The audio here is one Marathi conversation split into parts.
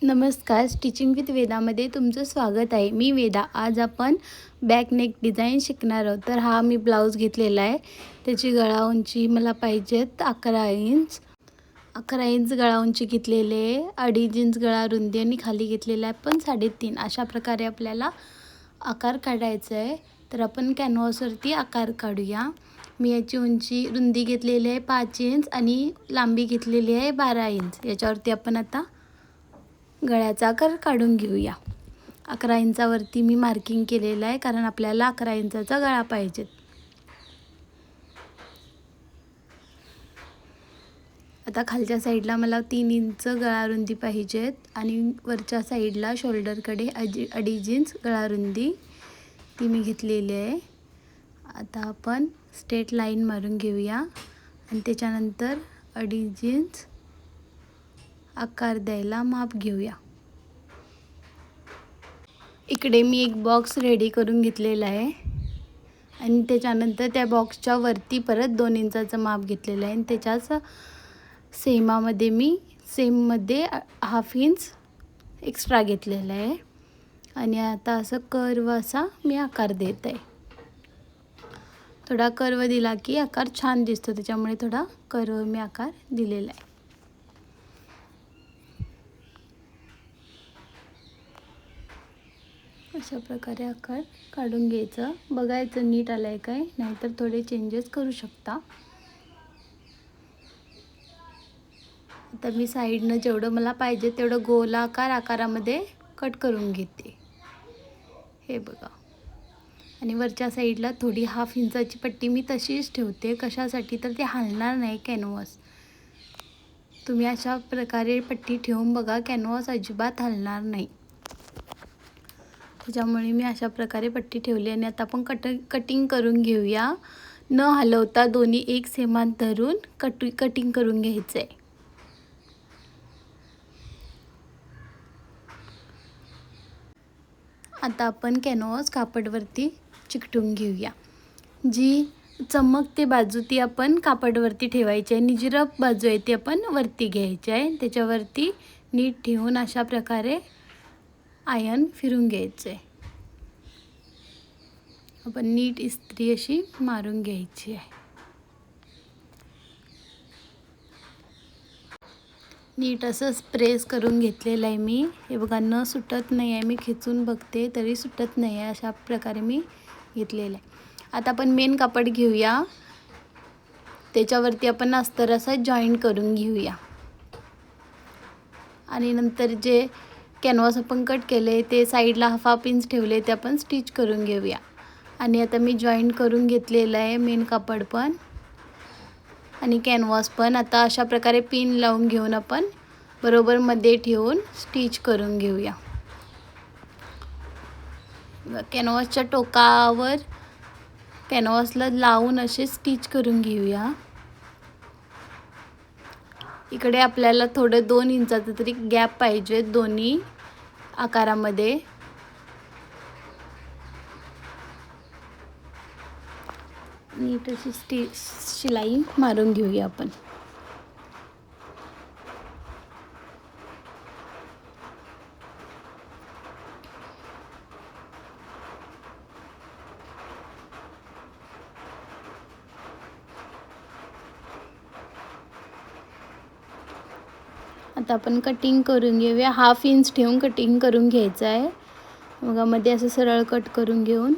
नमस्कार, स्टिचिंग विथ वेदामध्ये तुमचं स्वागत आहे. मी वेदा. आज आपण बॅक नेक डिझाईन शिकणार आहोत. तर हा मी ब्लाऊज घेतलेला आहे. त्याची गळा उंची मला पाहिजेत 11 इंच. 11 इंच गळा उंची घेतलेले आहे. 2.5 इंच गळा रुंदी आणि खाली घेतलेला आहे पण 3.5. अशा प्रकारे आपल्याला आकार काढायचा आहे. तर आपण कॅनव्हासवरती आकार काढूया. मी याची उंची रुंदी घेतलेली आहे 5 इंच आणि लांबी घेतलेली आहे 12 इंच. याच्यावरती आपण आता गळ्याचा आकार काढून घेऊया. 11 इंचावरती मी मार्किंग केलेलं आहे कारण आपल्याला 11 इंचाचा गळा पाहिजे. आता खालच्या साईडला मला 3 इंच गळा रुंदी पाहिजेत आणि वरच्या साईडला शोल्डरकडे 2.5 इंच गळा रुंदी ती मी घेतलेली आहे. आता आपण स्ट्रेट लाईन मारून घेऊया आणि त्याच्यानंतर 2.5 इंच आकार द्यायला माप घेऊया. इकडे मी एक बॉक्स रेडी करून घेतलेला आहे आणि त्याच्यानंतर त्या बॉक्सच्या वरती परत 2 इंचाचं माप घेतलेलं आहे आणि त्याच्याच सेमामध्ये मी सेममध्ये 1/2 इंच एक्स्ट्रा घेतलेला आहे आणि आता असं कर्व असा मी आकार देत आहे. थोडा कर्व दिला की आकार छान दिसतो, त्याच्यामुळे थोडा कर्व मी आकार दिलेला आहे. अशा प्रकारे आकार काढून घ्यायचं. बघायचं नीट आलं आहे काय, नाहीतर थोडे चेंजेस करू शकता. आता मी साईडनं जेवढं मला पाहिजे तेवढं गोलाकार आकारामध्ये कट करून घेते. हे बघा. आणि वरच्या साईडला थोडी 1/2 इंचाची पट्टी मी तशीच ठेवते. कशासाठी तर ते हलणार नाही कॅनव्हास. तुम्ही अशा प्रकारे पट्टी ठेवून बघा, कॅनव्हास अजिबात हलणार नाही. त्याच्यामुळे मी अशा प्रकारे पट्टी ठेवली आणि आता आपण कटिंग करून घेऊया. न हलवता दोन्ही एक सेमात धरून कटिंग करून घ्यायचं आहे. आता आपण कॅनव्हास कापडवरती चिकटून घेऊया. जी चमकते बाजू ती आपण कापडवरती ठेवायची आहे आणि जी रफ बाजू आहे ती आपण वरती घ्यायची आहे. त्याच्यावरती नीट ठेवून अशा प्रकारे आयर्न फिरून घ्यायचं आहे. आपण नीट इस्त्री अशी मारून घ्यायची आहे. नीट असं प्रेस करून घेतलेलं आहे मी. हे बघा, न सुटत नाही आहे. मी खेचून बघते तरी सुटत नाही आहे. अशा प्रकारे मी घेतलेलं आहे. आता आपण मेन कापड घेऊया. त्याच्यावरती आपण अस्तर असा जॉईंट करून घेऊया आणि नंतर जे कॅनव्हास आपण कट केले ते साईडला 1/2 इंच ठेवले ते आपण स्टिच करून घेऊया. आणि आता मी जॉईंट करून घेतलेलं आहे मेन कापड पण आणि कॅनव्हास पण. आता अशा प्रकारे पिन लावून घेऊन आपण बरोबर मध्ये ठेवून स्टिच करून घेऊया. कॅनव्हासच्या टोकावर कॅनव्हासला लावून असे स्टिच करून घेऊया. इकडे आपल्याला थोडं 2 इंचाचं तरी गॅप पाहिजे दोन्ही आकारामध्ये. नीट अशी शिलाई मारून घेऊया आपण. आता आपण कटिंग करून घेऊया. 1/2 इंच ठेवून कटिंग करून घ्यायचं आहे. मग मध्ये असं सरळ कट करून घेऊन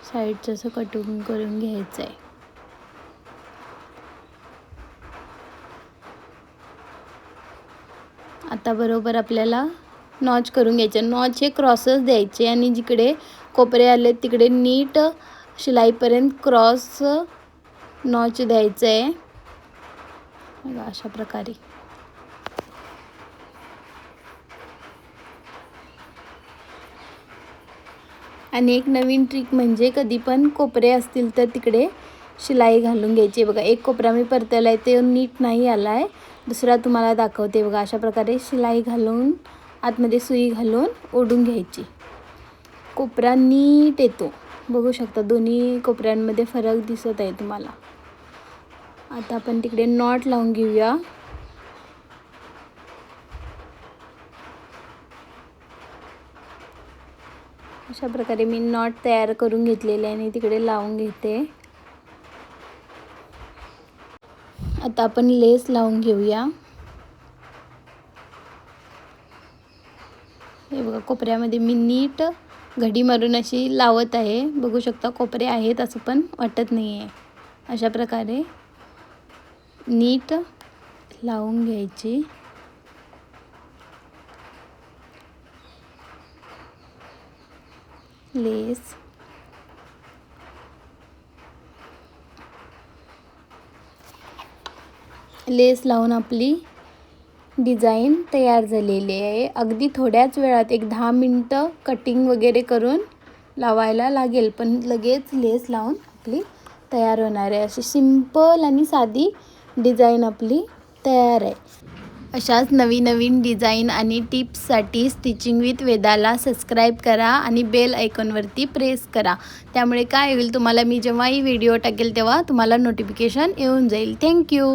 साईडचं असं कटिंग करून घ्यायचं आहे. आता बरोबर आपल्याला नॉच करून घ्यायचे. नॉच हे क्रॉसच द्यायचे आणि जिकडे कोपरे आले तिकडे नीट शिलाईपर्यंत क्रॉस नॉच द्यायचं आहे. बघा अशा प्रकारे. आणि एक नवीन ट्रिक म्हणजे कधी पण कोपरे असतील तर तिकडे शिलाई घालून घ्यायची. बघा, एक कोपरा मी परतला आहे ते नीट नाही आला आहे. दुसरा तुम्हाला दाखवते. बघा अशा प्रकारे शिलाई घालून आतमध्ये सुई घालून ओढून घ्यायची. कोपरा नीट येतो. बघू शकता दोन्ही कोपऱ्यांमध्ये फरक दिसत आहे तुम्हाला. आता आपण तिकडे नॉट लावून घेऊया. अशा प्रकारे मी नॉट तयार करून घेतलेले आणि तिकडे लावून घेते. आता आपण लेस लावून घेऊया. हे बघा, कोपऱ्यामध्ये मी नीट घडी मारून अशी लावत आहे. बघू शकता कोपरे आहेत असं पण वाटत नाही आहे. अशा प्रकारे नीट लावून घ्यायची. लेस लावून आपली डिझाईन तयार झालेली आहे. अगदी थोड्याच वेळात 10 मिनटं कटिंग वगैरे करून लावायला लागेल, पण लगेच लेस लावून आपली तयार होणार आहे. अशी सिंपल आणि साधी डिझाईन आपली तयार आहे. अशाच नवीन डिझाईन आणि टिप्ससाठी स्टिचिंग विथ वेदाला सबस्क्राईब करा आणि बेल आयकॉनवरती प्रेस करा. त्यामुळे काय होईल, तुम्हाला मी जेव्हाही व्हिडिओ टाकेल तेव्हा तुम्हाला नोटिफिकेशन येऊन जाईल. थँक्यू.